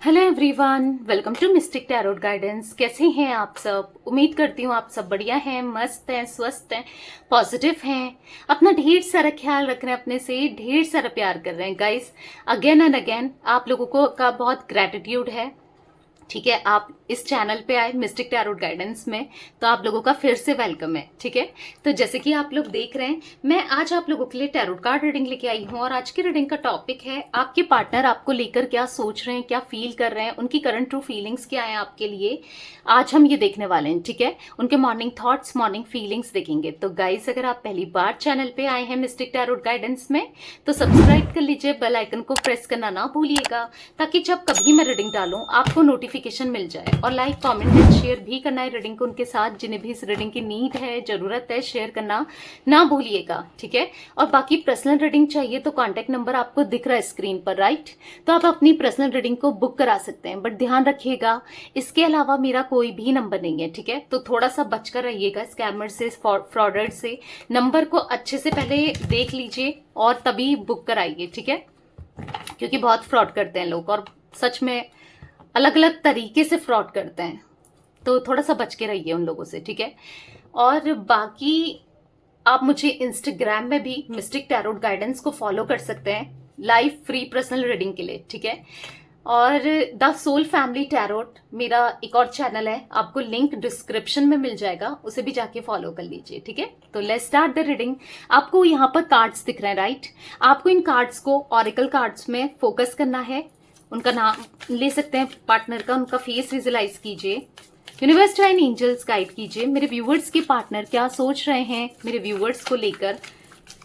Hello everyone, welcome to mystic tarot guidance. कैसे हैं आप सब? उम्मीद करती हूँ आप सब बढ़िया हैं, मस्त हैं, स्वस्थ हैं, पॉजिटिव हैं, अपना ढेर सारा ख्याल रख रहे हैं, अपने से ढेर सारा प्यार कर रहे हैं। गाइस, अगेन एंड अगेन आप लोगों को का बहुत ग्रेटिट्यूड है। ठीक है, आप इस चैनल पे आए मिस्टिक टैरोट गाइडेंस में, तो आप लोगों का फिर से वेलकम है। ठीक है, तो जैसे कि आप लोग देख रहे हैं, मैं आज आप लोगों के लिए टैरोट कार्ड रीडिंग लेके आई हूँ। और आज की रीडिंग का टॉपिक है आपके पार्टनर आपको लेकर क्या सोच रहे हैं, क्या फील कर रहे हैं, उनकी करंट ट्रू फीलिंग्स क्या है आपके लिए। आज हम ये देखने वाले हैं। ठीक है, उनके मॉर्निंग थॉट्स, मॉर्निंग फीलिंग्स देखेंगे। तो गाइस, अगर आप पहली बार चैनल पे आए हैं मिस्टिक टैरोट गाइडेंस में, तो सब्सक्राइब कर लीजिए, बेल आइकन को प्रेस करना ना भूलिएगा, ताकि जब कभी मैं रीडिंग डालूं आपको नोटिफिकेशन मिल जाए। और लाइक, कमेंट एंड शेयर भी करना है रीडिंग को उनके साथ, जिन्हें भी इस रीडिंग की नीड है, जरूरत है, शेयर करना ना भूलिएगा। ठीक है, और बाकी पर्सनल रीडिंग चाहिए तो कॉन्टेक्ट नंबर आपको दिख रहा है स्क्रीन पर, राइट? तो आप अपनी पर्सनल रीडिंग को बुक करा सकते हैं, बट ध्यान रखिएगा इसके अलावा मेरा कोई भी नंबर नहीं है। ठीक है, तो थोड़ा सा बचकर रहिएगा स्कैमर से, फ्रॉडर से। नंबर को अच्छे से पहले देख लीजिए और तभी बुक कराइए। ठीक है, क्योंकि बहुत फ्रॉड करते हैं लोग, और सच में अलग अलग तरीके से फ्रॉड करते हैं, तो थोड़ा सा बच के रहिए उन लोगों से। ठीक है, और बाकी आप मुझे इंस्टाग्राम में भी मिस्टिक टैरोट गाइडेंस को फॉलो कर सकते हैं लाइव फ्री पर्सनल रीडिंग के लिए। ठीक है, और द सोल फैमिली टैरोट मेरा एक और चैनल है, आपको लिंक डिस्क्रिप्शन में मिल जाएगा, उसे भी जाके फॉलो कर लीजिए। ठीक है, तो लेट्स स्टार्ट द रीडिंग। आपको यहाँ पर कार्ड्स दिख रहे हैं, राइट? आपको इन कार्ड्स को ऑरिकल कार्ड्स में फोकस करना है। उनका नाम ले सकते हैं पार्टनर का, उनका फेस विजुलाइज कीजिए। यूनिवर्स डिवाइन एंजल्स गाइड कीजिए, मेरे व्यूवर्स के पार्टनर क्या सोच रहे हैं मेरे व्यूवर्स को लेकर,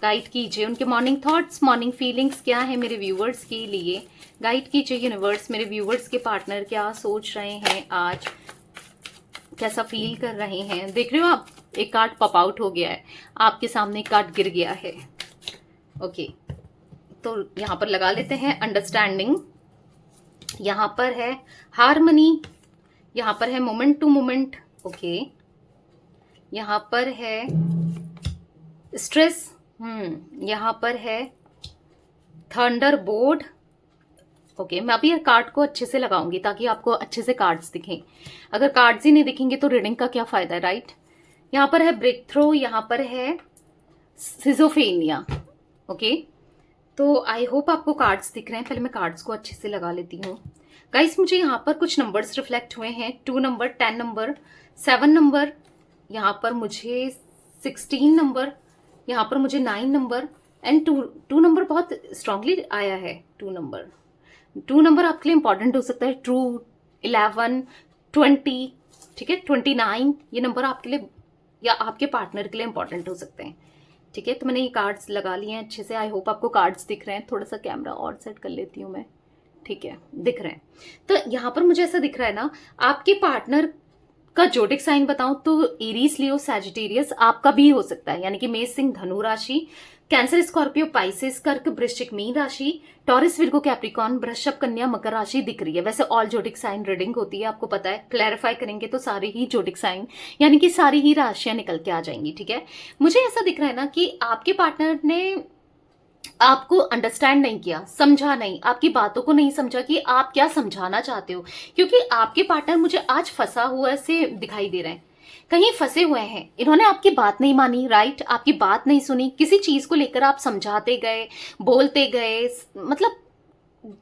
गाइड कीजिए। उनके मॉर्निंग थॉट्स, मॉर्निंग फीलिंग्स क्या है मेरे व्यूवर्स के लिए, गाइड कीजिए यूनिवर्स। मेरे व्यूवर्स के पार्टनर क्या सोच रहे हैं आज, कैसा फील कर रहे हैं। देख रहे हो आप, एक कार्ड पॉप आउट हो गया है, आपके सामने एक कार्ड गिर गया है। ओके, तो यहाँ पर लगा लेते हैं अंडरस्टैंडिंग, यहाँ पर है हार्मनी, यहाँ पर है मोमेंट टू मोमेंट। ओके, यहाँ पर है स्ट्रेस, यहाँ पर है थंडर बोर्ड। ओके, मैं अभी कार्ड को अच्छे से लगाऊंगी ताकि आपको अच्छे से कार्ड्स दिखें। अगर कार्ड्स ही नहीं दिखेंगे तो रीडिंग का क्या फायदा है, राइट? यहाँ पर है ब्रेक थ्रू, यहाँ पर है सिजोफेनिया। ओके, तो आई होप आपको कार्ड्स दिख रहे हैं। पहले मैं कार्ड्स को अच्छे से लगा लेती हूँ। गाइस, मुझे यहाँ पर कुछ नंबर्स रिफ्लेक्ट हुए हैं, 2 नंबर, 10 नंबर, 7 नंबर, यहाँ पर मुझे 16 नंबर, यहाँ पर मुझे 9 नंबर एंड 2 नंबर बहुत स्ट्रांगली आया है। 2 नंबर आपके लिए इंपॉर्टेंट हो सकता है। 2, 11, 20, ठीक है, 29, ये नंबर आपके लिए या आपके पार्टनर के लिए इंपॉर्टेंट हो सकते हैं। ठीक है, तो मैंने ये कार्ड्स लगा लिए हैं अच्छे से। आई होप आपको कार्ड्स दिख रहे हैं। थोड़ा सा कैमरा और सेट कर लेती हूँ मैं। ठीक है, दिख रहे हैं। तो यहाँ पर मुझे ऐसा दिख रहा है ना, आपके पार्टनर का जोडिक साइन बताऊं तो एरीज, लियो, सैजिटेरियस आपका भी हो सकता है, यानी कि मेष, सिंह, धनु राशि, कैंसर, स्कॉर्पियो, पाइसेस, कर्क, वृश्चिक, मीन राशि, टॉरस, विर्गो, कैप्रिकॉन, वृषभ, कन्या, मकर राशि दिख रही है। वैसे ऑल जोडिक साइन रीडिंग होती है, आपको पता है। क्लैरिफाई करेंगे तो सारे ही जोडिक साइन यानी कि सारी ही राशियां निकल के आ जाएंगी। ठीक है, मुझे ऐसा दिख रहा है ना कि आपके पार्टनर ने आपको अंडरस्टैंड नहीं किया, समझा नहीं, आपकी बातों को नहीं समझा कि आप क्या समझाना चाहते हो। क्योंकि आपके पार्टनर मुझे आज फंसा हुआ से दिखाई दे रहे हैं, कहीं फंसे हुए हैं। इन्होंने आपकी बात नहीं मानी, राइट? आपकी बात नहीं सुनी, किसी चीज को लेकर आप समझाते गए, बोलते गए, मतलब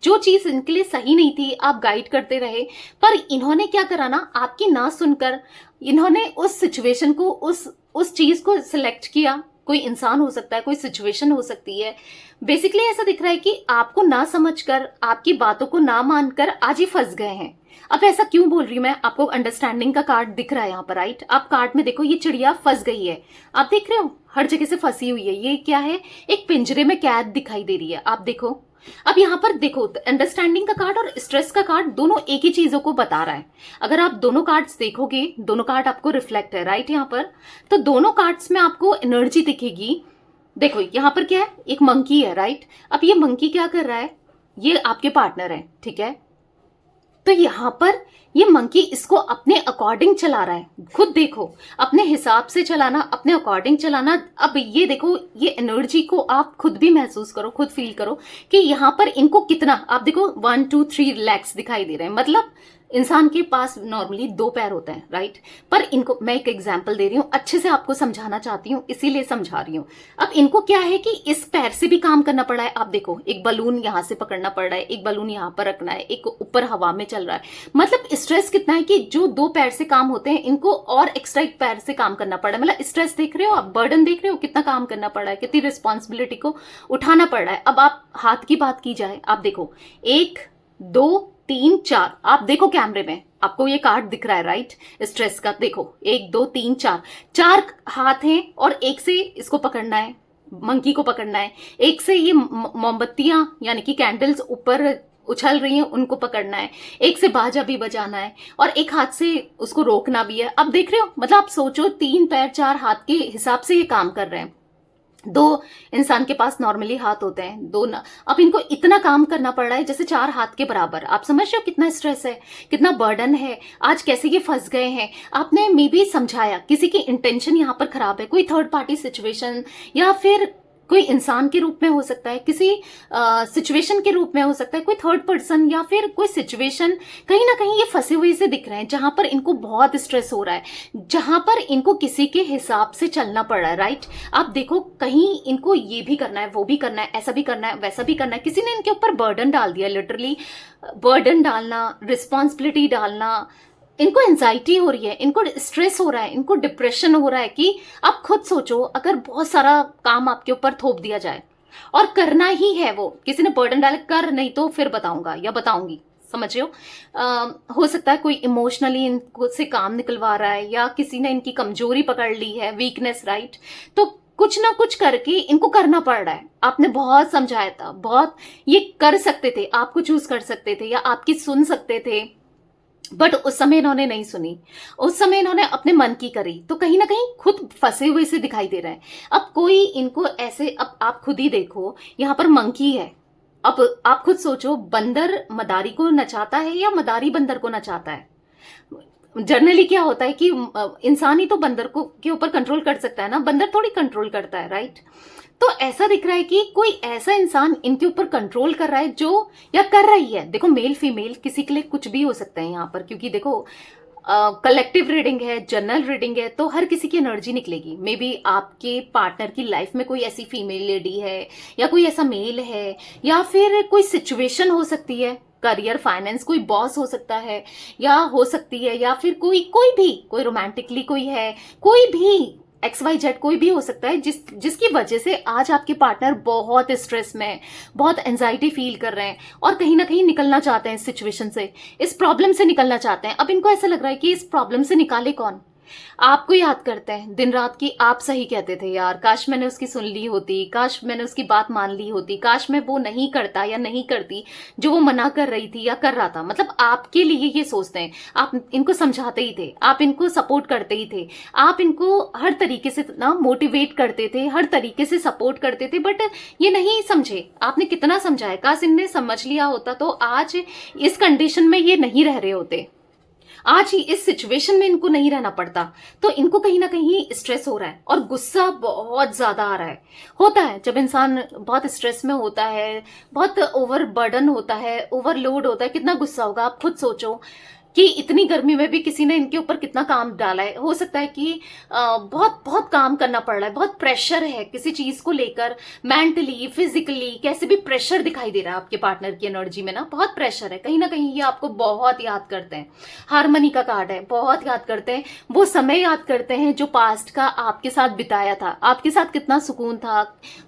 जो चीज इनके लिए सही नहीं थी आप गाइड करते रहे, पर इन्होंने क्या करा ना, आपकी ना सुनकर इन्होंने उस सिचुएशन को, उस चीज को सिलेक्ट किया। कोई इंसान हो सकता है, कोई सिचुएशन हो सकती है। बेसिकली ऐसा दिख रहा है कि आपको ना समझकर, आपकी बातों को ना मानकर आज ही फंस गए हैं। अब ऐसा क्यों बोल रही हूं मैं, आपको अंडरस्टैंडिंग का कार्ड दिख रहा है यहाँ पर, राइट? आप कार्ड में देखो, ये चिड़िया फंस गई है, आप देख रहे हो, हर जगह से फंसी हुई है। ये क्या है? एक पिंजरे में कैद दिखाई दे रही है, आप देखो। अब यहाँ पर देखो, अंडरस्टैंडिंग का कार्ड और स्ट्रेस का कार्ड दोनों एक ही चीजों को बता रहा है। अगर आप दोनों कार्ड्स देखोगे, दोनों कार्ड आपको रिफ्लेक्ट है, राइट? यहाँ पर तो दोनों कार्ड्स में आपको एनर्जी दिखेगी। देखो यहाँ पर क्या है, एक मंकी है, राइट? अब ये मंकी क्या कर रहा है, ये आपके पार्टनर है, ठीक है? तो यहाँ पर ये मंकी इसको अपने अकॉर्डिंग चला रहा है। खुद देखो, अपने हिसाब से चलाना, अपने अकॉर्डिंग चलाना। अब ये देखो, ये एनर्जी को आप खुद भी महसूस करो, खुद फील करो कि यहाँ पर इनको कितना, आप देखो 1 2 3 लेग्स दिखाई दे रहे हैं। मतलब इंसान के पास नॉर्मली 2 पैर होते हैं, राइट। पर इनको मैं एक एग्जांपल दे रही हूँ, अच्छे से आपको समझाना चाहती हूँ, इसीलिए समझा रही हूँ। अब इनको क्या है कि इस पैर से भी काम करना पड़ा है। आप देखो, एक बलून यहाँ से पकड़ना पड़ रहा है, एक बलून यहाँ पर रखना है, एक ऊपर हवा में चल रहा है। मतलब स्ट्रेस कितना है कि जो 2 पैर से काम होते हैं, इनको और एक्स्ट्रा एक पैर से काम करना पड़ा है। मतलब स्ट्रेस देख रहे हो आप, बर्डन देख रहे हो, कितना काम करना पड़ा है, कितनी रिस्पॉन्सिबिलिटी को उठाना पड़ रहा है। अब आप हाथ की बात की जाए, आप देखो 1 2 3 4, आप देखो कैमरे में, आपको ये कार्ड दिख रहा है, राइट। स्ट्रेस का देखो 1 2 3 4, 4 हाथ हैं और एक से इसको पकड़ना है, मंकी को पकड़ना है। एक से ये मोमबत्तियां यानी कि कैंडल्स ऊपर उछल रही हैं, उनको पकड़ना है। एक से बाजा भी बजाना है और एक हाथ से उसको रोकना भी है। अब देख रहे हो, मतलब आप सोचो 3 पैर 4 हाथ के हिसाब से ये काम कर रहे हैं। 2 इंसान के पास नॉर्मली हाथ होते हैं, 2 ना। अब इनको इतना काम करना पड़ रहा है जैसे 4 हाथ के बराबर। आप समझ रहे हो कितना स्ट्रेस है, कितना बर्डन है। आज कैसे ये फंस गए हैं, आपने मे बी समझाया, किसी की इंटेंशन यहाँ पर खराब है, कोई थर्ड पार्टी सिचुएशन, या फिर कोई इंसान के रूप में हो सकता है, किसी सिचुएशन के रूप में हो सकता है, कोई थर्ड पर्सन, या फिर कोई सिचुएशन। कहीं ना कहीं ये फंसे हुए से दिख रहे हैं, जहां पर इनको बहुत स्ट्रेस हो रहा है, जहां पर इनको किसी के हिसाब से चलना पड़ रहा है, राइट। आप देखो, कहीं इनको ये भी करना है, वो भी करना है, ऐसा भी करना है, वैसा भी करना है। किसी ने इनके ऊपर बर्डन डाल दिया, लिटरली बर्डन डालना, रिस्पॉन्सिबिलिटी डालना। इनको एंजाइटी हो रही है, इनको स्ट्रेस हो रहा है, इनको डिप्रेशन हो रहा है। कि आप खुद सोचो, अगर बहुत सारा काम आपके ऊपर थोप दिया जाए और करना ही है, वो किसी ने बर्डन डाले, कर नहीं तो फिर बताऊंगा या बताऊंगी, समझ रहे हो सकता है कोई इमोशनली इनको से काम निकलवा रहा है, या किसी ने इनकी कमजोरी पकड़ ली है, वीकनेस, राइट। तो कुछ ना कुछ करके इनको करना पड़ रहा है। आपने बहुत समझाया था, बहुत ये कर सकते थे, आपको चूज कर सकते थे, या आपकी सुन सकते थे, बट उस समय इन्होंने नहीं सुनी। उस समय इन्होंने अपने मन की करी, तो कहीं ना कहीं खुद फंसे हुए से दिखाई दे रहे हैं। अब कोई इनको ऐसे, अब आप खुद ही देखो, यहाँ पर मंकी है। अब आप खुद सोचो, बंदर मदारी को नचाता है या मदारी बंदर को नचाता है? जनरली क्या होता है कि इंसान ही तो बंदर को के ऊपर कंट्रोल कर सकता है ना, बंदर थोड़ी कंट्रोल करता है, राइट। तो ऐसा दिख रहा है कि कोई ऐसा इंसान इनके ऊपर कंट्रोल कर रहा है, जो या कर रही है। देखो, मेल फीमेल किसी के लिए कुछ भी हो सकता है यहाँ पर, क्योंकि देखो कलेक्टिव रीडिंग है, जनरल रीडिंग है, तो हर किसी की एनर्जी निकलेगी। मे बी आपके पार्टनर की लाइफ में कोई ऐसी फीमेल लेडी है, या कोई ऐसा मेल है, या फिर कोई सिचुएशन हो सकती है, करियर, फाइनेंस, कोई बॉस हो सकता है, या हो सकती है, या फिर कोई रोमांटिकली कोई है, कोई भी XYZ कोई भी हो सकता है, जिसकी वजह से आज आपके पार्टनर बहुत स्ट्रेस में, बहुत एंजाइटी फील कर रहे हैं, और कहीं ना कहीं निकलना चाहते हैं इस सिचुएशन से, इस प्रॉब्लम से निकलना चाहते हैं। अब इनको ऐसा लग रहा है कि इस प्रॉब्लम से निकाले कौन? आपको याद करते हैं दिन रात की, आप सही कहते थे, यार काश मैंने उसकी सुन ली होती, काश मैंने उसकी बात मान ली होती, काश मैं वो नहीं करता या नहीं करती जो वो मना कर रही थी या कर रहा था। मतलब आपके लिए ये सोचते हैं, आप इनको समझाते ही थे, आप इनको सपोर्ट करते ही थे, आप इनको हर तरीके से ना मोटिवेट करते थे, हर तरीके से सपोर्ट करते थे, बट ये नहीं समझे। आपने कितना समझाया, काश इनने समझ लिया होता तो आज इस कंडीशन में ये नहीं रह रहे होते, आज ही इस सिचुएशन में इनको नहीं रहना पड़ता। तो इनको कहीं ना कहीं स्ट्रेस हो रहा है और गुस्सा बहुत ज्यादा आ रहा है। होता है जब इंसान बहुत स्ट्रेस में होता है, बहुत ओवर बर्डन होता है, ओवरलोड होता है, कितना गुस्सा होगा। आप खुद सोचो कि इतनी गर्मी में भी किसी ने इनके ऊपर कितना काम डाला है। हो सकता है कि बहुत बहुत काम करना पड़ रहा है, बहुत प्रेशर है किसी चीज को लेकर, मेंटली, फिजिकली, कैसे भी प्रेशर दिखाई दे रहा है आपके पार्टनर की एनर्जी में ना, बहुत प्रेशर है। कहीं ना कहीं ये आपको बहुत याद करते हैं। हारमनी का कार्ड है, बहुत याद करते हैं, वो समय याद करते हैं जो पास्ट का आपके साथ बिताया था, आपके साथ कितना सुकून था।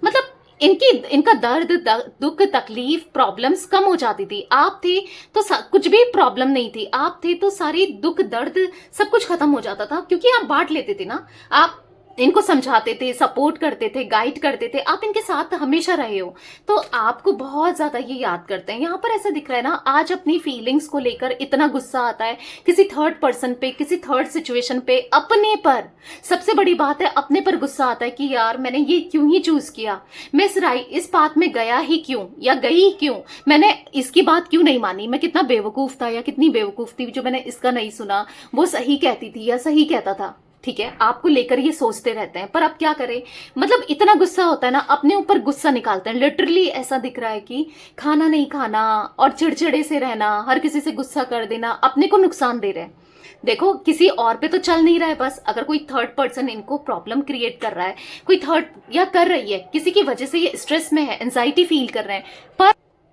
मतलब इनका दर्द, दुख, तकलीफ, प्रॉब्लम्स कम हो जाती थी। आप थे तो कुछ भी प्रॉब्लम नहीं थी, आप थे तो सारी दुख, दर्द, सब कुछ खत्म हो जाता था, क्योंकि आप बांट लेते थे ना। आप इनको समझाते थे, सपोर्ट करते थे, गाइड करते थे, आप इनके साथ हमेशा रहे हो, तो आपको बहुत ज्यादा ये याद करते हैं। यहाँ पर ऐसा दिख रहा है ना, आज अपनी फीलिंग्स को लेकर इतना गुस्सा आता है किसी थर्ड पर्सन पे, किसी थर्ड सिचुएशन पे, अपने पर। सबसे बड़ी बात है, अपने पर गुस्सा आता है कि यार मैंने ये क्यों ही चूज किया, मैं इस बात में गया ही क्यों या गई क्यों, मैंने इसकी बात क्यों नहीं मानी, मैं कितना बेवकूफ था या कितनी बेवकूफ थी जो मैंने इसका नहीं सुना, वो सही कहती थी या सही कहता था। ठीक है, आपको लेकर ये सोचते रहते हैं, पर अब क्या करें, मतलब इतना गुस्सा होता है ना, अपने ऊपर गुस्सा निकालते हैं। लिटरली ऐसा दिख रहा है कि खाना नहीं खाना और चिड़चिड़े से रहना, हर किसी से गुस्सा कर देना, अपने को नुकसान दे रहे हैं। देखो, किसी और पे तो चल नहीं रहा है, बस अगर कोई थर्ड पर्सन इनको प्रॉब्लम क्रिएट कर रहा है, कोई थर्ड या कर रही है, किसी की वजह से ये स्ट्रेस में है, एंजाइटी फील कर रहे हैं,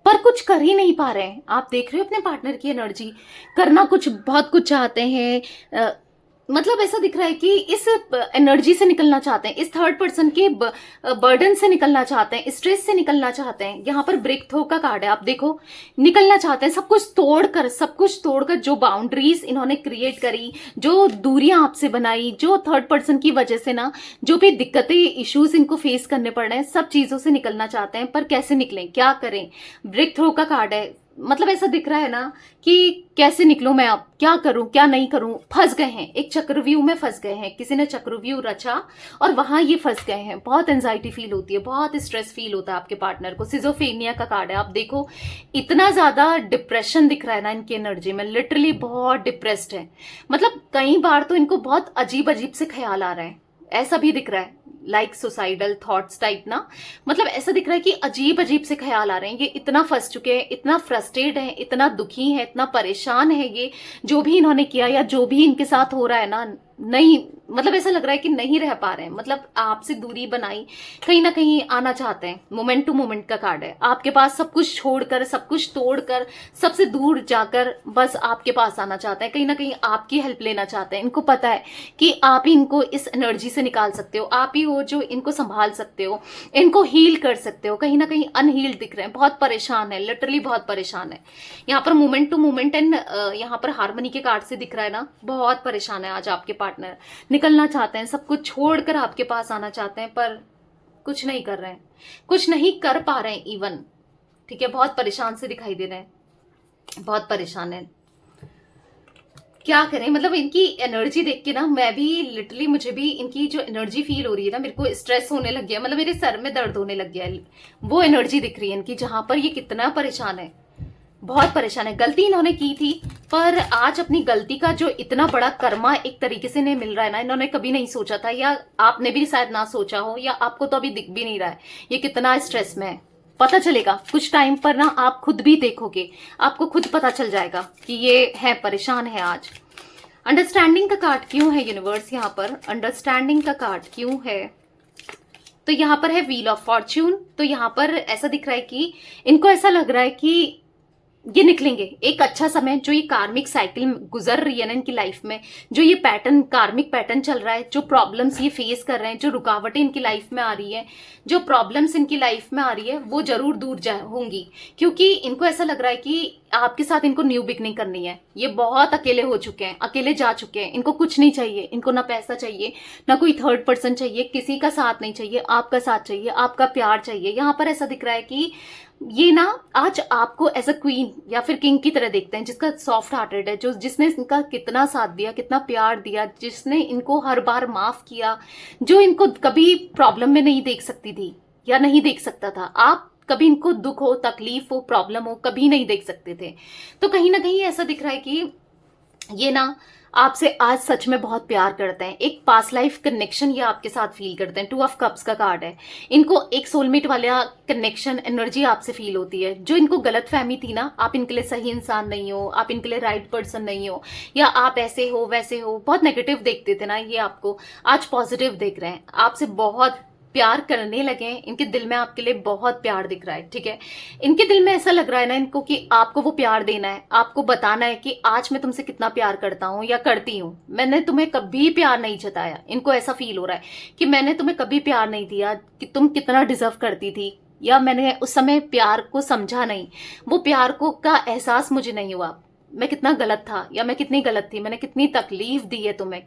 पर कुछ कर ही नहीं पा रहे हैं। आप देख रहे हो अपने पार्टनर की एनर्जी, करना कुछ बहुत कुछ चाहते हैं, मतलब ऐसा दिख रहा है कि इस एनर्जी से निकलना चाहते हैं, इस थर्ड पर्सन के बर्डन से निकलना चाहते हैं, स्ट्रेस से निकलना चाहते हैं। यहाँ पर ब्रेक थ्रू का कार्ड है, आप देखो, निकलना चाहते हैं, सब कुछ तोड़कर जो बाउंड्रीज इन्होंने क्रिएट करी, जो दूरियां आपसे बनाई, जो थर्ड पर्सन की वजह से ना जो भी दिक्कतें, इश्यूज इनको फेस करने पड़ रहे हैं, सब चीजों से निकलना चाहते हैं। पर कैसे निकलें, क्या करें? ब्रेक थ्रू का कार्ड है, मतलब ऐसा दिख रहा है ना कि कैसे निकलूं मैं, अब क्या करूं क्या नहीं करूं, फंस गए हैं, एक चक्रव्यूह में फंस गए हैं, किसी ने चक्रव्यूह रचा और वहां ये फंस गए हैं। बहुत एंजाइटी फील होती है, बहुत स्ट्रेस फील होता है आपके पार्टनर को। सिजोफ्रेनिया का कार्ड है, आप देखो, इतना ज्यादा डिप्रेशन दिख रहा है ना इनकी एनर्जी में, लिटरली बहुत डिप्रेस्ड है। मतलब कई बार तो इनको बहुत अजीब अजीब से ख्याल आ रहे हैं, ऐसा भी दिख रहा है, लाइक सुसाइडल थॉट्स टाइप ना, मतलब ऐसा दिख रहा है कि अजीब अजीब से ख्याल आ रहे हैं। ये इतना फंस चुके हैं, इतना फ्रस्ट्रेट है, इतना दुखी है, इतना परेशान है, ये जो भी इन्होंने किया या जो भी इनके साथ हो रहा है ना, नहीं, मतलब ऐसा लग रहा है कि नहीं रह पा रहे हैं, मतलब आपसे दूरी बनाई, कहीं ना कहीं आना चाहते हैं। मोमेंट टू मोमेंट का कार्ड है, आपके पास सब कुछ छोड़कर, सब कुछ तोड़कर, सबसे दूर जाकर बस आपके पास आना चाहते हैं, कहीं ना कहीं आपकी हेल्प लेना चाहते हैं। इनको पता है कि आप ही इनको इस एनर्जी से निकाल सकते हो, आप ही हो जो इनको संभाल सकते हो, इनको हील कर सकते हो। कहीं ना कहीं अनहील्ड दिख रहे हैं, बहुत परेशान है, लिटरली बहुत परेशान है। यहाँ पर मोमेंट टू मोमेंट एंड यहाँ पर हार्मनी के कार्ड से दिख रहा है ना, बहुत परेशान है आज आपके पार्टनर, निकलना चाहते हैं, सब कुछ छोड़कर आपके पास आना चाहते हैं, पर कुछ नहीं कर रहे हैं, कुछ नहीं कर पा रहे हैं इवन। ठीक है, बहुत परेशान से दिखाई दे रहे हैं, बहुत परेशान है। क्या करें, मतलब इनकी एनर्जी देख के ना मैं भी लिटरली, मुझे भी इनकी जो एनर्जी फील हो रही है ना, मेरे को स्ट्रेस होने लग गया, मतलब मेरे सर में दर्द होने लग गया है। वो एनर्जी दिख रही है इनकी, जहां पर ये कितना परेशान है, बहुत परेशान है। गलती इन्होंने की थी, पर आज अपनी गलती का जो इतना बड़ा कर्मा एक तरीके से इन्हें मिल रहा है ना, इन्होंने कभी नहीं सोचा था, या आपने भी शायद ना सोचा हो, या आपको तो अभी दिख भी नहीं रहा है ये कितना स्ट्रेस में है। पता चलेगा कुछ टाइम पर ना, आप खुद भी देखोगे, आपको खुद पता चल जाएगा कि ये है परेशान है आज। अंडरस्टैंडिंग का कार्ड क्यों है यूनिवर्स, यहाँ पर अंडरस्टैंडिंग का कार्ड क्यों है? तो यहाँ पर है व्हील ऑफ फॉर्च्यून। तो यहाँ पर ऐसा दिख रहा है कि इनको ऐसा लग रहा है कि ये निकलेंगे एक अच्छा समय, जो ये कार्मिक साइकिल गुजर रही है ना इनकी लाइफ में, जो ये पैटर्न, कार्मिक पैटर्न चल रहा है, जो प्रॉब्लम्स ये फेस कर रहे हैं, जो रुकावटें इनकी लाइफ में आ रही है, जो प्रॉब्लम्स इनकी लाइफ में आ रही है, वो जरूर दूर होंगी। क्योंकि इनको ऐसा लग रहा है कि आपके साथ इनको न्यू बिगनिंग करनी है। ये बहुत अकेले हो चुके हैं, अकेले जा चुके हैं, इनको कुछ नहीं चाहिए, इनको ना पैसा चाहिए, ना कोई थर्ड पर्सन चाहिए, किसी का साथ नहीं चाहिए, आपका साथ चाहिए, आपका प्यार चाहिए। यहाँ पर ऐसा दिख रहा है कि ये ना आज आपको एज अ क्वीन या फिर किंग की तरह देखते हैं, जिसका सॉफ्ट हार्टेड है, जो जिसने इनका कितना साथ दिया, कितना प्यार दिया, जिसने इनको हर बार माफ किया, जो इनको कभी प्रॉब्लम में नहीं देख सकती थी या नहीं देख सकता था। आप कभी इनको दुख हो, तकलीफ हो, प्रॉब्लम हो, कभी नहीं देख सकते थे। तो कहीं ना कहीं ऐसा दिख रहा है कि ये ना आपसे आज सच में बहुत प्यार करते हैं, एक पास्ट लाइफ कनेक्शन ये आपके साथ फील करते हैं। 2 ऑफ कप्स का कार्ड है, इनको एक सोलमेट वाला कनेक्शन एनर्जी आपसे फील होती है। जो इनको गलत फहमी थी ना, आप इनके लिए सही इंसान नहीं हो, आप इनके लिए राइट पर्सन नहीं हो, या आप ऐसे हो वैसे हो, बहुत नेगेटिव देखते थे ना, ये आपको आज पॉजिटिव देख रहे हैं, आपसे बहुत प्यार करने लगे। इनके दिल में आपके लिए बहुत प्यार दिख रहा है। ठीक है, इनके दिल में ऐसा लग रहा है ना इनको कि आपको वो प्यार देना है, आपको बताना है कि आज मैं तुमसे कितना प्यार करता हूं या करती हूं, मैंने तुम्हें कभी प्यार नहीं जताया। इनको ऐसा फील हो रहा है कि मैंने तुम्हें कभी प्यार नहीं दिया, कि तुम कितना डिजर्व करती थी, या मैंने उस समय प्यार को समझा नहीं, वो प्यार को का एहसास मुझे नहीं हुआ। मैं कितना गलत था या मैं कितनी गलत थी, मैंने कितनी तकलीफ दी है तुम्हें,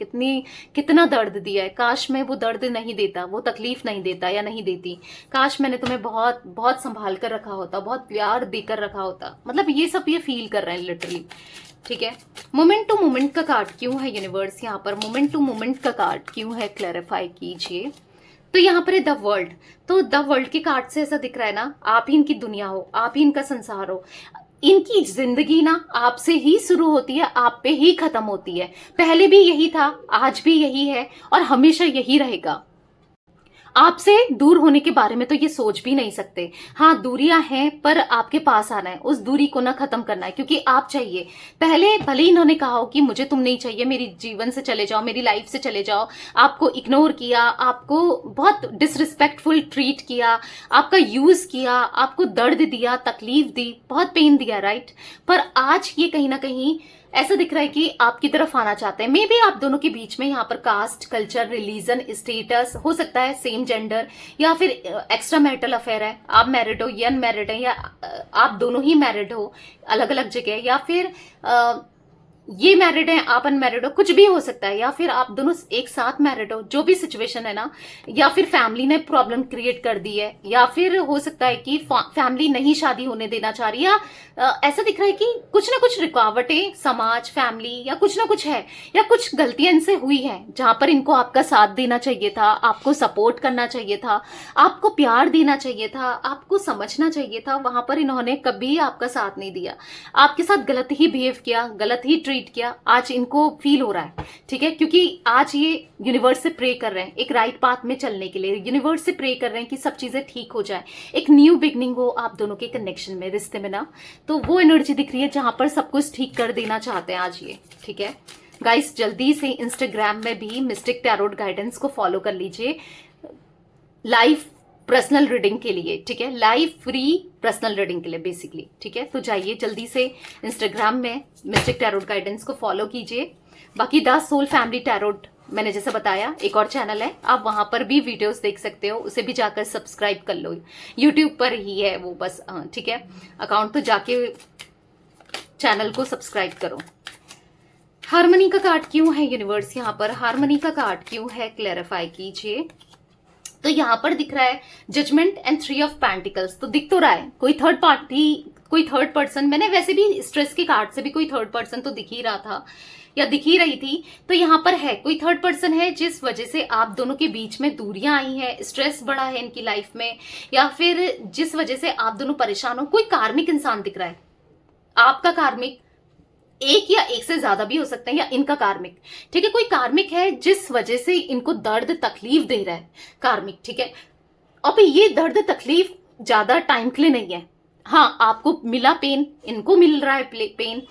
कितना दर्द दिया है। काश मैं वो दर्द नहीं देता, वो तकलीफ नहीं देता या नहीं देती। काश मैंने तुम्हें बहुत बहुत संभाल कर रखा होता, बहुत प्यार देकर रखा होता। मतलब ये सब ये फील कर रहे हैं लिटरली, ठीक है। मोमेंट टू मोमेंट का कार्ड क्यों है यूनिवर्स यहाँ पर, मोमेंट टू मोमेंट का कार्ड क्यों है, क्लैरिफाई कीजिए। तो यहाँ पर है द वर्ल्ड। तो द वर्ल्ड के कार्ड से ऐसा दिख रहा है ना, आप ही इनकी दुनिया हो, आप ही इनका संसार हो। इनकी जिंदगी ना आपसे ही शुरू होती है, आप पे ही खत्म होती है। पहले भी यही था, आज भी यही है और हमेशा यही रहेगा। आपसे दूर होने के बारे में तो ये सोच भी नहीं सकते। हाँ, दूरियां हैं पर आपके पास आना है, उस दूरी को ना खत्म करना है, क्योंकि आप चाहिए। पहले भले ही इन्होंने कहा हो कि मुझे तुम नहीं चाहिए, मेरी जीवन से चले जाओ, मेरी लाइफ से चले जाओ, आपको इग्नोर किया, आपको बहुत डिसरिस्पेक्टफुल ट्रीट किया, आपका यूज किया, आपको दर्द दिया, तकलीफ दी, बहुत पेन दिया, राइट। पर आज ये कहीं ना कहीं ऐसा दिख रहा है कि आपकी तरफ आना चाहते हैं। मे बी आप दोनों के बीच में यहाँ पर कास्ट, कल्चर, रिलीजन, स्टेटस हो सकता है, सेम जेंडर, या फिर एक्स्ट्रा मैरिटल अफेयर है, आप मैरिड हो या अनमैरिड है, या आप दोनों ही मैरिड हो अलग अलग जगह, या फिर ये मैरिड है, आप अनमैरिड हो, कुछ भी हो सकता है, या फिर आप दोनों एक साथ मैरिड हो, जो भी सिचुएशन है ना, या फिर फैमिली ने प्रॉब्लम क्रिएट कर दी है, या फिर हो सकता है कि फैमिली नहीं शादी होने देना चाह रही, या ऐसा दिख रहा है कि कुछ ना कुछ रुकावटें समाज, फैमिली, या कुछ ना कुछ है, या कुछ गलतियां इनसे हुई हैं जहां पर इनको आपका साथ देना चाहिए था, आपको सपोर्ट करना चाहिए था, आपको प्यार देना चाहिए था, आपको समझना चाहिए था, वहां पर इन्होंने कभी आपका साथ नहीं दिया, आपके साथ गलत ही बिहेव किया, गलत ही ट्रीट किया। आज इनको फील हो रहा है, ठीक है, क्योंकि आज ये यूनिवर्स से प्रे कर रहे हैं एक राइट पाथ में चलने के लिए, यूनिवर्स से प्रे कर रहे हैं कि सब चीजें ठीक हो जाए, एक न्यू बिगनिंग हो आप दोनों के कनेक्शन में, रिश्ते में ना। तो वो एनर्जी दिख रही है जहां पर सब कुछ ठीक कर देना चाहते हैं आज ये, ठीक है। गाइस, जल्दी से इंस्टाग्राम में भी मिस्टिक टैरोट गाइडेंस को फॉलो कर लीजिए लाइव पर्सनल रीडिंग के लिए, ठीक है, लाइव फ्री पर्सनल रीडिंग के लिए बेसिकली, ठीक है। तो जाइए जल्दी से इंस्टाग्राम में मिस्टिक टैरोट गाइडेंस को फॉलो कीजिए। बाकी द सोल फैमिली टैरोट मैंने जैसा बताया एक और चैनल है, आप वहां पर भी वीडियोस देख सकते हो, उसे भी जाकर सब्सक्राइब कर लो, यूट्यूब पर ही है वो बस, ठीक है, अकाउंट तो जाके चैनल को सब्सक्राइब करो। हार्मनी का कार्ड क्यों है यूनिवर्स यहाँ पर, हार्मनी का कार्ड क्यों है, क्लैरिफाई कीजिए। तो यहाँ पर दिख रहा है जजमेंट एंड 3 ऑफ पेंटिकल्स। तो दिख तो रहा है कोई थर्ड पार्टी, कोई थर्ड पर्सन, मैंने वैसे भी स्ट्रेस के कार्ड से भी कोई थर्ड पर्सन तो दिख ही रहा था या दिख ही रही थी। तो यहाँ पर है कोई थर्ड पर्सन है जिस वजह से आप दोनों के बीच में दूरियां आई हैं, स्ट्रेस बढ़ा है इनकी लाइफ में, या फिर जिस वजह से आप दोनों परेशान हो। कोई कार्मिक इंसान दिख रहा है, आपका कार्मिक, एक या एक से ज्यादा भी हो सकते हैं, या इनका कार्मिक, ठीक है, कोई कार्मिक है जिस वजह से इनको दर्द तकलीफ दे रहा है कार्मिक, ठीक है। अब ये दर्द तकलीफ ज्यादा टाइम के लिए नहीं है। हाँ, आपको मिला पेन, इनको मिल रहा है पेन,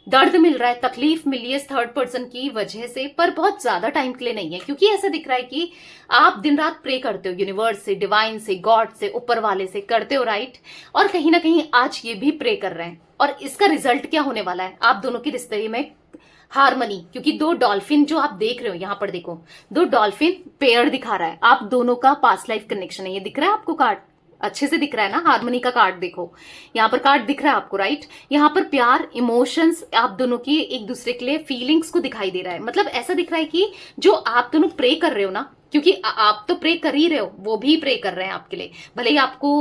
दर्द मिल रहा है, तकलीफ मिली है इस थर्ड पर्सन की वजह से, पर बहुत ज्यादा टाइम के लिए नहीं है, क्योंकि ऐसा दिख रहा है कि आप दिन रात प्रे करते हो यूनिवर्स से, डिवाइन से, गॉड से, ऊपर वाले से करते हो, राइट। और कहीं ना कहीं आज ये भी प्रे कर रहे हैं, और इसका रिजल्ट क्या होने वाला है आप दोनों के रिश्ते में, हार्मनी। क्योंकि 2 डॉल्फिन जो आप देख रहे हो यहाँ पर, देखो 2 डॉल्फिन पेयर दिखा रहा है, आप दोनों का पास्ट लाइफ कनेक्शन है, ये दिख रहा है आपको कार्ड, अच्छे से दिख रहा है ना, हार्मनी का कार्ड देखो, यहाँ पर कार्ड दिख रहा है आपको, राइट। यहाँ पर प्यार, इमोशंस, आप दोनों की एक दूसरे के लिए फीलिंग्स को दिखाई दे रहा है। मतलब ऐसा दिख रहा है कि जो आप दोनों प्रे कर रहे हो ना, क्योंकि आप तो प्रे कर ही रहे हो, वो भी प्रे कर रहे हैं आपके लिए, भले ही आपको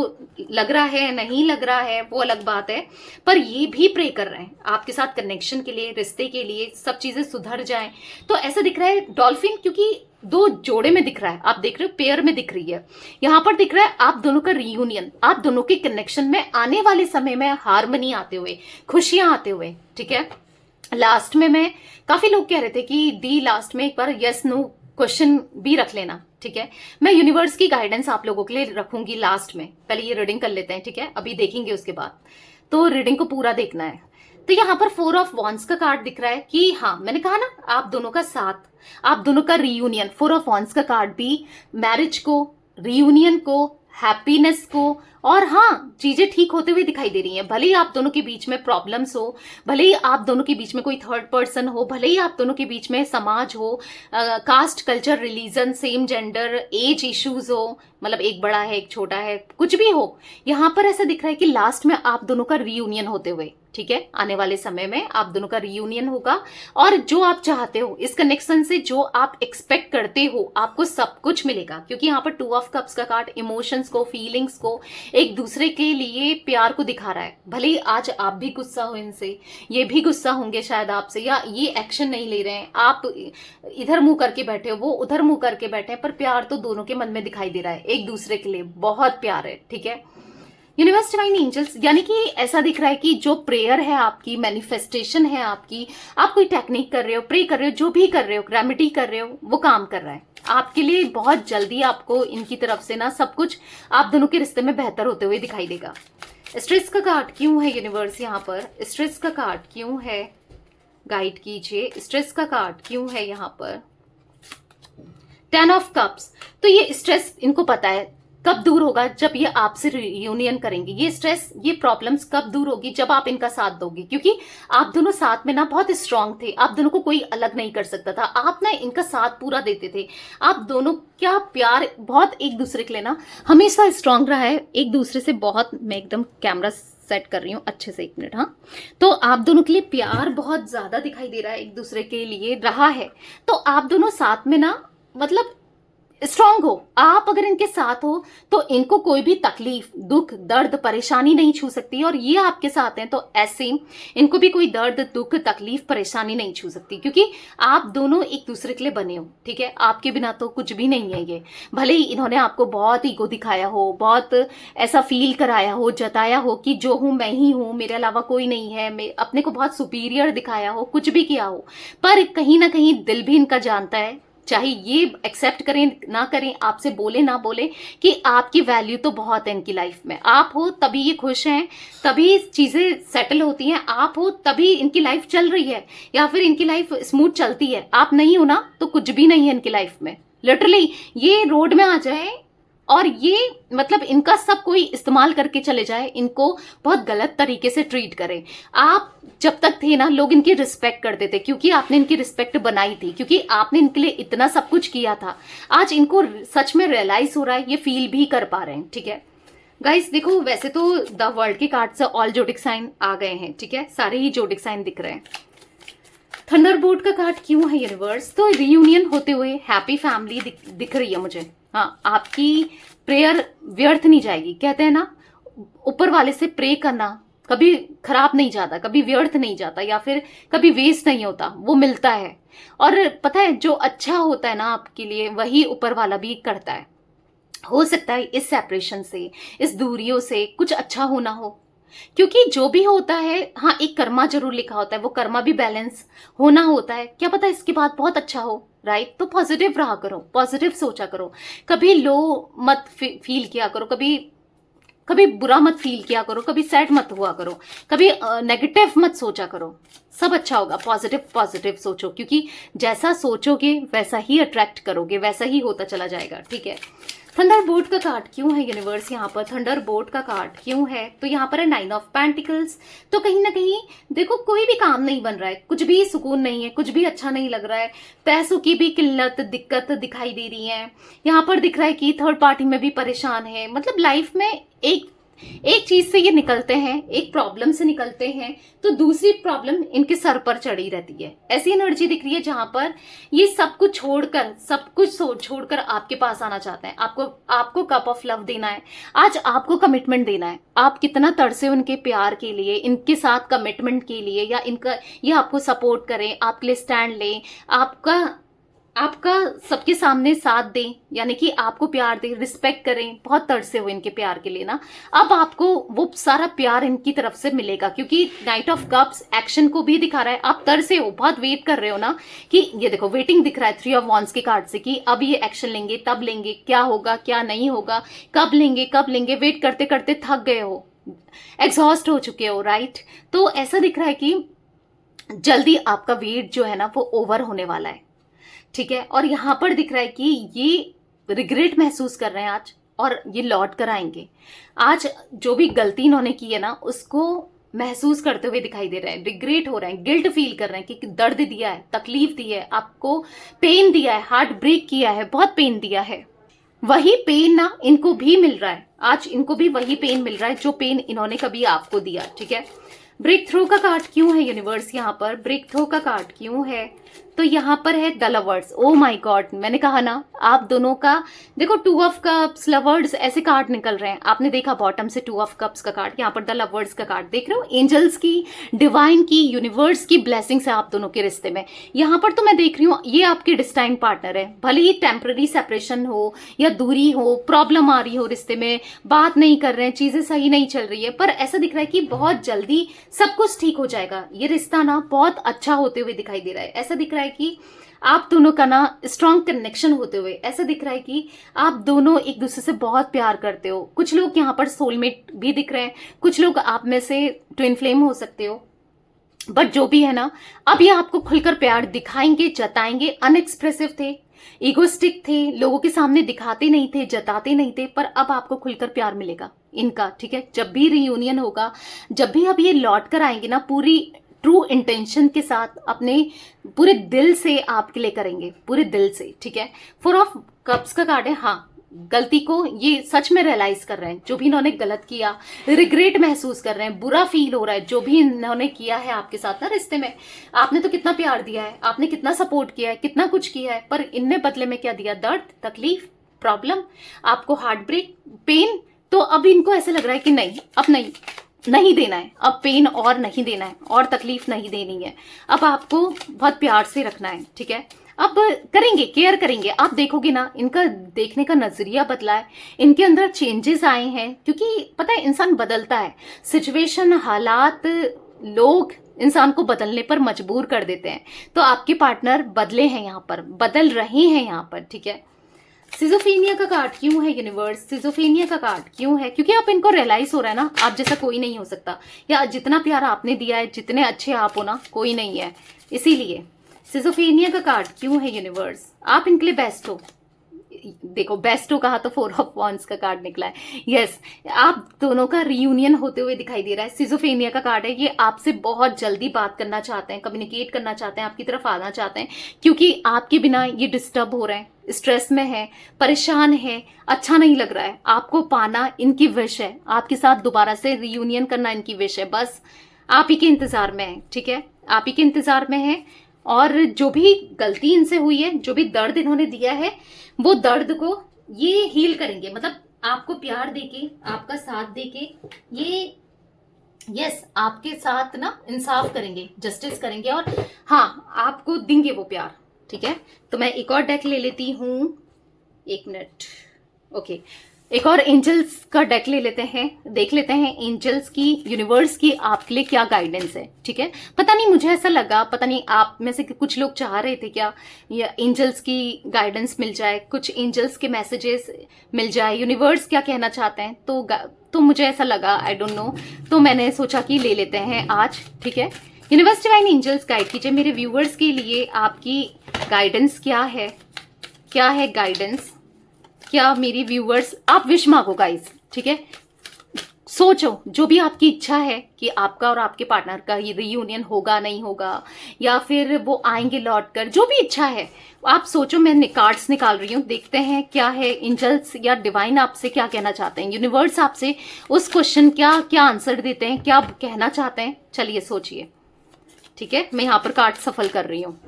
लग रहा है नहीं लग रहा है वो अलग बात है, पर ये भी प्रे कर रहे हैं आपके साथ कनेक्शन के लिए, रिश्ते के लिए, सब चीजें सुधर जाएं। तो ऐसा दिख रहा है डॉल्फिन, क्योंकि 2 जोड़े में दिख रहा है, आप देख रहे हो पेयर में दिख रही है, यहाँ पर दिख रहा है आप दोनों का रियूनियन, आप दोनों के कनेक्शन में आने वाले समय में हार्मनी आते हुए, खुशियां आते हुए, ठीक है। लास्ट में मैं, काफी लोग कह रहे थे कि दी लास्ट में एक बार यस नो क्वेश्चन भी रख लेना, ठीक है। मैं यूनिवर्स की गाइडेंस आप लोगों के लिए रखूंगी लास्ट में, पहले ये रीडिंग कर लेते हैं, ठीक है, अभी देखेंगे उसके बाद, तो रीडिंग को पूरा देखना है। तो यहाँ पर 4 ऑफ वॉन्ड्स का कार्ड दिख रहा है कि हाँ, मैंने कहा ना आप दोनों का साथ, आप दोनों का रियूनियन, 4 ऑफ वॉन्ड्स का कार्ड भी मैरिज को, रियूनियन को, हैप्पीनेस को, और हाँ, चीजें ठीक होते हुए दिखाई दे रही हैं। भले ही आप दोनों के बीच में प्रॉब्लम्स हो, भले ही आप दोनों के बीच में कोई थर्ड पर्सन हो, भले ही आप दोनों के बीच में समाज हो, caste, culture, religion, same gender, age issues हो, मतलब एक बड़ा है एक छोटा है, कुछ भी हो, यहाँ पर ऐसा दिख रहा है कि लास्ट में आप दोनों का रियूनियन होते हुए, ठीक है। आने वाले समय में आप दोनों का रियूनियन होगा और जो आप चाहते हो इस कनेक्शन से, जो आप एक्सपेक्ट करते हो, आपको सब कुछ मिलेगा। क्योंकि यहाँ पर 2 ऑफ कप्स का कार्ड इमोशंस को, फीलिंग्स को, एक दूसरे के लिए प्यार को दिखा रहा है। भले ही आज आप भी गुस्सा हो इनसे, ये भी गुस्सा होंगे शायद आपसे, या ये एक्शन नहीं ले रहे हैं, आप इधर मुंह करके बैठे हो, वो उधर मुंह करके बैठे हैं, पर प्यार तो दोनों के मन में दिखाई दे रहा है, एक दूसरे के लिए बहुत प्यार है, ठीक है। यूनिवर्स, डिवाइन एंजल्स, यानी कि ऐसा दिख रहा है कि जो प्रेयर है आपकी, मैनिफेस्टेशन है आपकी, आप कोई टेक्निक कर रहे हो, प्रे कर रहे हो, जो भी कर रहे हो, रेमेडी कर रहे हो, वो काम कर रहा है आपके लिए। बहुत जल्दी आपको इनकी तरफ से ना सब कुछ आप दोनों के रिश्ते में बेहतर होते हुए दिखाई देगा। स्ट्रेस का कार्ड क्यों है यूनिवर्स यहाँ पर? स्ट्रेस का कार्ड क्यों है? गाइड कीजिए। स्ट्रेस का कार्ड क्यों है यहाँ पर? 10 ऑफ कप्स। तो ये स्ट्रेस इनको पता है कब दूर होगा, जब ये आपसे रियूनियन करेंगे। ये स्ट्रेस, ये प्रॉब्लम्स कब दूर होगी? जब आप इनका साथ दोगे। क्योंकि आप दोनों साथ में ना बहुत स्ट्रांग थे, आप दोनों को कोई अलग नहीं कर सकता था, आप ना इनका साथ पूरा देते थे। आप दोनों क्या प्यार बहुत एक दूसरे के लिए ना हमेशा स्ट्रांग रहा है एक दूसरे से। बहुत, मैं एकदम कैमरा सेट कर रही हूँ अच्छे से, 1 मिनट। हाँ, तो आप दोनों के लिए प्यार बहुत ज्यादा दिखाई दे रहा है, एक दूसरे के लिए रहा है। तो आप दोनों साथ में ना मतलब स्ट्रांग हो। आप अगर इनके साथ हो तो इनको कोई भी तकलीफ, दुख, दर्द, परेशानी नहीं छू सकती, और ये आपके साथ हैं तो ऐसे इनको भी कोई दर्द, दुख, तकलीफ, परेशानी नहीं छू सकती। क्योंकि आप दोनों एक दूसरे के लिए बने हो, ठीक है। आपके बिना तो कुछ भी नहीं है ये। भले ही इन्होंने आपको बहुत ईगो दिखाया हो, बहुत ऐसा फील कराया हो, जताया हो कि जो हूं मैं ही हूं, मेरे अलावा कोई नहीं है, मैं अपने को बहुत सुपीरियर दिखाया हो, कुछ भी किया हो, पर कहीं ना कहीं दिल भी इनका जानता है, चाहे ये एक्सेप्ट करें ना करें, आपसे बोले ना बोले, कि आपकी वैल्यू तो बहुत है इनकी लाइफ में। आप हो तभी ये खुश हैं, तभी चीजें सेटल होती हैं, आप हो तभी इनकी लाइफ चल रही है, या फिर इनकी लाइफ स्मूथ चलती है। आप नहीं हो ना तो कुछ भी नहीं है इनकी लाइफ में। लिटरली ये रोड में आ जाए और ये मतलब इनका सब कोई इस्तेमाल करके चले जाए, इनको बहुत गलत तरीके से ट्रीट करें। आप जब तक थे ना, लोग इनकी रिस्पेक्ट करते थे, क्योंकि आपने इनकी रिस्पेक्ट बनाई थी, क्योंकि आपने इनके लिए इतना सब कुछ किया था। आज इनको सच में रियलाइज हो रहा है, ये फील भी कर पा रहे हैं, ठीक है। गाइस देखो, वैसे तो द वर्ल्ड के कार्ड से ऑल जोडिक साइन आ गए हैं, ठीक है, सारे ही जोडिक साइन दिख रहे हैं। थंडरबोल्ट का कार्ड क्यों है यूनिवर्स? तो रियूनियन होते हुए हैप्पी फैमिली दिख रही है मुझे। हाँ, आपकी प्रेयर व्यर्थ नहीं जाएगी। कहते हैं ना, ऊपर वाले से प्रे करना कभी खराब नहीं जाता, कभी व्यर्थ नहीं जाता, या फिर कभी वेस्ट नहीं होता, वो मिलता है। और पता है, जो अच्छा होता है ना आपके लिए, वही ऊपर वाला भी करता है। हो सकता है इस सेपरेशन से, इस दूरियों से कुछ अच्छा होना हो, क्योंकि जो भी होता है, हाँ, एक कर्मा जरूर लिखा होता है, वो कर्मा भी बैलेंस होना होता है। क्या पता इसके बाद बहुत अच्छा हो, राइट। तो पॉजिटिव रहा करो, पॉजिटिव सोचा करो, कभी लो मत फील किया करो, कभी बुरा मत फील किया करो, कभी सैड मत हुआ करो, कभी नेगेटिव मत सोचा करो। सब अच्छा होगा, पॉजिटिव पॉजिटिव सोचो, क्योंकि जैसा सोचोगे वैसा ही अट्रैक्ट करोगे, वैसा ही होता चला जाएगा, ठीक है। थंडरबोल्ट का कार्ड क्यों है यूनिवर्स? यहाँ पर थंडरबोल्ट का कार्ड क्यों है? तो यहाँ पर है 9 ऑफ पेंटिकल्स। तो कहीं ना कहीं देखो, कोई भी काम नहीं बन रहा है, कुछ भी सुकून नहीं है, कुछ भी अच्छा नहीं लग रहा है, पैसों की भी किल्लत, दिक्कत दिखाई दे रही है। यहाँ पर दिख रहा है कि थर्ड पार्टी में भी परेशान है। मतलब लाइफ में एक चीज से ये निकलते हैं, एक प्रॉब्लम से निकलते हैं, तो दूसरी प्रॉब्लम इनके सर पर चढ़ी रहती है। ऐसी एनर्जी दिख रही है जहां पर ये सब कुछ छोड़कर आपके पास आना चाहते हैं। आपको कप ऑफ लव देना है, आज आपको कमिटमेंट देना है। आप कितना तरसे उनके प्यार के लिए, इनके साथ कमिटमेंट के लिए, या ये आपको सपोर्ट करें, आपके लिए स्टैंड लें, आपका सबके सामने साथ दें, यानी कि आपको प्यार दें, रिस्पेक्ट करें। बहुत तरसे हो इनके प्यार के लिए ना, अब आपको वो सारा प्यार इनकी तरफ से मिलेगा, क्योंकि नाइट ऑफ कप्स एक्शन को भी दिखा रहा है। आप तरसे हो, बहुत वेट कर रहे हो ना, कि ये देखो वेटिंग दिख रहा है 3 ऑफ वॉन्ड्स के कार्ड से, कि अब ये एक्शन लेंगे, तब लेंगे, क्या होगा क्या नहीं होगा, कब लेंगे, वेट करते करते थक गए हो, एग्जॉस्ट हो चुके हो, राइट। तो ऐसा दिख रहा है कि जल्दी आपका वेट जो है ना वो ओवर होने वाला है, ठीक है। और यहां पर दिख रहा है कि ये रिग्रेट महसूस कर रहे हैं आज, और ये लौट कर आएंगे। आज जो भी गलती इन्होंने की है ना, उसको महसूस करते हुए दिखाई दे रहे हैं, रिग्रेट हो रहे हैं, गिल्ट फील कर रहे हैं कि दर्द दिया है, तकलीफ दी है, आपको पेन दिया है, हार्ट ब्रेक किया है, बहुत पेन दिया है। वही पेन ना इनको भी मिल रहा है, आज इनको भी वही पेन मिल रहा है जो पेन इन्होंने कभी आपको दिया, ठीक है। ब्रेक थ्रू का कार्ड क्यों है यूनिवर्स यहाँ पर? ब्रेक थ्रू का कार्ड क्यों है? तो यहाँ पर है the lovers. Oh my God, मैंने कहा ना आप दोनों का देखो, 2 ऑफ कप्स, लवर्स, ऐसे कार्ड निकल रहे हैं। आपने देखा बॉटम से 2 ऑफ कप्स का कार्ड, यहाँ पर द लवर्स का कार्ड देख रहे हो। एंजल्स की, डिवाइन की, यूनिवर्स की ब्लेसिंग्स है आप दोनों के रिश्ते में। यहाँ पर तो मैं देख रही हूँ ये आपके डिस्टाइन पार्टनर है। भले ही टेम्पररी सेपरेशन हो या दूरी हो, प्रॉब्लम आ रही हो रिश्ते में, बात नहीं कर रहे हैं, चीजें सही नहीं चल रही है, पर ऐसा दिख रहा है कि बहुत जल्दी सब कुछ ठीक हो जाएगा। ये रिश्ता ना बहुत अच्छा होते हुए दिखाई दे रहा है। ऐसा दिख रहा है कि आप दोनों का ना स्ट्रॉन्ग कनेक्शन होते हुए, ऐसा दिख रहा है कि आप दोनों एक दूसरे से बहुत प्यार करते हो। कुछ लोग यहाँ पर सोलमेट भी दिख रहे हैं, कुछ लोग आप में से ट्विन फ्लेम हो सकते हो। बट जो भी है ना, अब ये आपको खुलकर प्यार दिखाएंगे, जताएंगे। अनएक्सप्रेसिव थे, इगोस्टिक थे, लोगों के सामने दिखाते नहीं थे, जताते नहीं थे, पर अब आपको खुलकर प्यार मिलेगा इनका, ठीक है। जब भी रियूनियन होगा, जब भी अब ये लौट कर आएंगे ना, पूरी ट्रू इंटेंशन के साथ, अपने पूरे दिल से आपके लिए करेंगे, पूरे दिल से, ठीक है। 4 ऑफ कप्स का कार्ड है। हाँ, गलती को ये सच में रियलाइज कर रहे हैं, जो भी इन्होंने गलत किया, रिग्रेट महसूस कर रहे हैं, बुरा फील हो रहा है जो भी इन्होंने किया है आपके साथ ना रिश्ते में। आपने तो कितना प्यार दिया है, आपने कितना सपोर्ट किया है, कितना कुछ किया है, पर इनने बदले में क्या दिया? दर्द, तकलीफ, प्रॉब्लम, आपको हार्ट ब्रेक, पेन। तो अब इनको ऐसे लग रहा है कि नहीं, अब नहीं देना है, अब पेन और नहीं देना है, और तकलीफ नहीं देनी है, अब आपको बहुत प्यार से रखना है, ठीक है। अब करेंगे, केयर करेंगे। आप देखोगे ना, इनका देखने का नजरिया बदला है, इनके अंदर चेंजेस आए हैं, क्योंकि पता है इंसान बदलता है, सिचुएशन, हालात, लोग इंसान को बदलने पर मजबूर कर देते हैं। तो आपके पार्टनर बदले हैं, यहाँ पर बदल रहे हैं यहाँ पर, ठीक है। सिजोफेनिया का कार्ड क्यों है यूनिवर्स? सिजोफेनिया का कार्ड क्यों है? क्योंकि आप इनको रियलाइज हो रहा है ना, आप जैसा कोई नहीं हो सकता, या जितना प्यार आपने दिया है, जितने अच्छे आप हो ना, कोई नहीं है। इसीलिए सिजोफेनिया का कार्ड क्यों है यूनिवर्स? आप इनके लिए बेस्ट हो। देखो, बेस्ट हो कहा तो 4 ऑफ वॉन्ड्स का कार्ड निकला है। यस, आप दोनों का रियूनियन होते हुए दिखाई दे रहा है। सिजोफेनिया का कार्ड है, ये आपसे बहुत जल्दी बात करना चाहते हैं, कम्युनिकेट करना चाहते हैं, आपकी तरफ आना चाहते हैं, क्योंकि आपके बिना ये डिस्टर्ब हो रहे हैं, स्ट्रेस में है, परेशान है, अच्छा नहीं लग रहा है। आपको पाना इनकी विश है, आपके साथ दोबारा से रियूनियन करना इनकी विश है। बस आप ही के इंतजार में है, ठीक है, आप ही के इंतजार में है। और जो भी गलती इनसे हुई है, जो भी दर्द इन्होंने दिया है, वो दर्द को ये हील करेंगे। मतलब आपको प्यार देके, आपका साथ देके, ये यस आपके साथ ना इंसाफ करेंगे, जस्टिस करेंगे, और हाँ, आपको देंगे वो प्यार, ठीक है। तो मैं एक और डेक ले लेती हूँ, 1 मिनट। ओके, एक और एंजल्स का डेक ले लेते हैं, देख लेते हैं एंजल्स की, यूनिवर्स की आपके लिए क्या गाइडेंस है, ठीक है। पता नहीं, मुझे ऐसा लगा, पता नहीं आप में से कुछ लोग चाह रहे थे क्या या एंजल्स की गाइडेंस मिल जाए, कुछ एंजल्स के मैसेजेस मिल जाए, यूनिवर्स क्या कहना चाहते हैं। तो मुझे ऐसा लगा, आई डोंट नो, तो मैंने सोचा कि ले लेते हैं आज, ठीक है। यूनिवर्स डिवाइन एंजल्स गाइड कीजिए मेरे व्यूवर्स के लिए, आपकी गाइडेंस क्या है गाइडेंस, क्या मेरी व्यूवर्स, आप विश मांगो गाइस, ठीक है। सोचो जो भी आपकी इच्छा है कि आपका और आपके पार्टनर का ये रियूनियन होगा, नहीं होगा, या फिर वो आएंगे लौट कर, जो भी इच्छा है आप सोचो। मैं कार्ड्स निकाल रही हूँ, देखते हैं क्या है एंजल्स या डिवाइन आपसे क्या कहना चाहते हैं, यूनिवर्स आपसे उस क्वेश्चन क्या आंसर देते हैं, क्या कहना चाहते हैं। चलिए सोचिए, ठीक है। मैं यहाँ पर कार्ड सफल कर रही हूँ।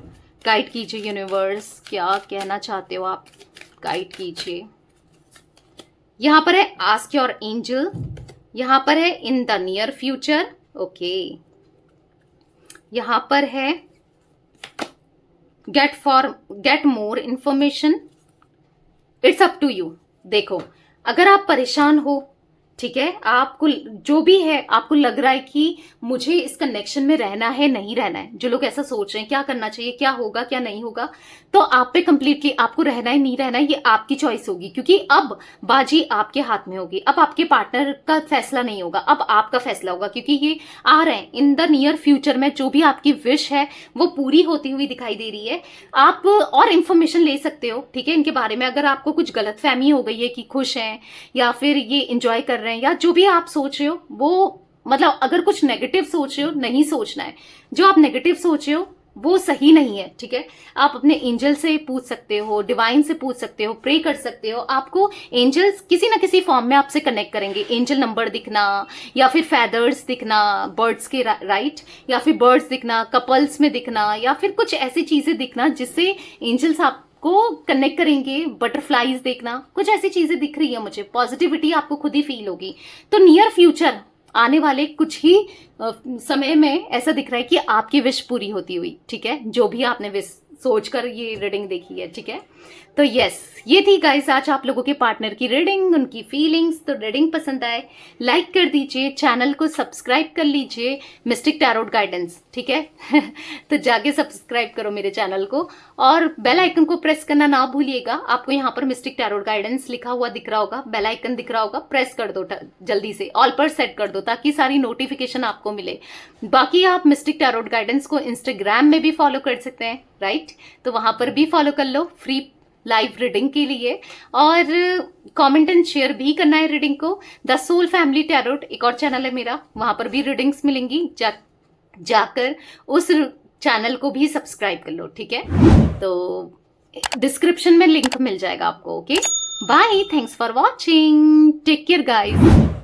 गाइड कीजिए यूनिवर्स, क्या कहना चाहते हो आप, गाइड कीजिए। यहां पर है आस्क योर एंजल, यहां पर है in the near future, okay. यहां पर है get more information, it's up to you. देखो, अगर आप परेशान हो, ठीक है, आपको जो भी है, आपको लग रहा है कि मुझे इस कनेक्शन में रहना है, नहीं रहना है, जो लोग ऐसा सोच रहे हैं क्या करना चाहिए, क्या होगा क्या नहीं होगा, तो आप पे कंप्लीटली आपको रहना है नहीं रहना है, ये आपकी चॉइस होगी, क्योंकि अब बाजी आपके हाथ में होगी। अब आपके पार्टनर का फैसला नहीं होगा, अब आपका फैसला होगा, क्योंकि ये आ रहे हैं इन द नियर फ्यूचर में। जो भी आपकी विश है वो पूरी होती हुई दिखाई दे रही है। आप और इंफॉर्मेशन ले सकते हो, ठीक है, इनके बारे में। अगर आपको कुछ गलतफहमी हो गई है कि खुश हैं या फिर ये इंजॉय कर रहे हैं, या जो भी आप सोच रहे हो, वो मतलब अगर कुछ नेगेटिव सोच रहे हो, नहीं सोचना है। जो आप नेगेटिव सोच रहे हो वो सही नहीं है, ठीक है। आप अपने एंजल से पूछ सकते हो, डिवाइन से पूछ सकते हो, प्रे कर सकते हो। आपको एंजल्स किसी ना किसी फॉर्म में आपसे कनेक्ट करेंगे। एंजल नंबर दिखना, या फिर फेदर्स दिखना बर्ड्स के, राइट, या फिर बर्ड्स दिखना, कपल्स में दिखना, या फिर कुछ ऐसी चीजें दिखना जिससे एंजल्स आपको कनेक्ट करेंगे। बटरफ्लाईज देखना, कुछ ऐसी चीजें दिख रही है मुझे। पॉजिटिविटी आपको खुद ही फील होगी। तो नियर फ्यूचर, आने वाले कुछ ही समय में ऐसा दिख रहा है कि आपकी विश पूरी होती हुई, ठीक है, जो भी आपने विश सोचकर ये रीडिंग देखी है, ठीक है। तो यस, ये थी गाइस आज आप लोगों के पार्टनर की रीडिंग, उनकी फीलिंग्स। तो रीडिंग पसंद आए लाइक कर दीजिए, चैनल को सब्सक्राइब कर लीजिए, मिस्टिक टैरोट गाइडेंस, ठीक है। तो जाके सब्सक्राइब करो मेरे चैनल को, और बेल आइकन को प्रेस करना ना भूलिएगा। आपको यहाँ पर मिस्टिक टैरोट गाइडेंस लिखा हुआ दिख रहा होगा, बेल आइकन दिख रहा होगा, प्रेस कर दो जल्दी से, ऑल पर सेट कर दो ताकि सारी नोटिफिकेशन आपको मिले। बाकी आप मिस्टिक टैरोट गाइडेंस को इंस्टाग्राम में भी फॉलो कर सकते हैं, राइट, तो वहां पर भी फॉलो कर लो फ्री लाइव रीडिंग के लिए। और कमेंट एंड शेयर भी करना है रीडिंग को। द सोल फैमिली टैरोट एक और चैनल है मेरा, वहां पर भी रीडिंग्स मिलेंगी, जाकर उस चैनल को भी सब्सक्राइब कर लो, ठीक है। तो डिस्क्रिप्शन में लिंक मिल जाएगा आपको। Okay, bye, thanks for watching, take care guys.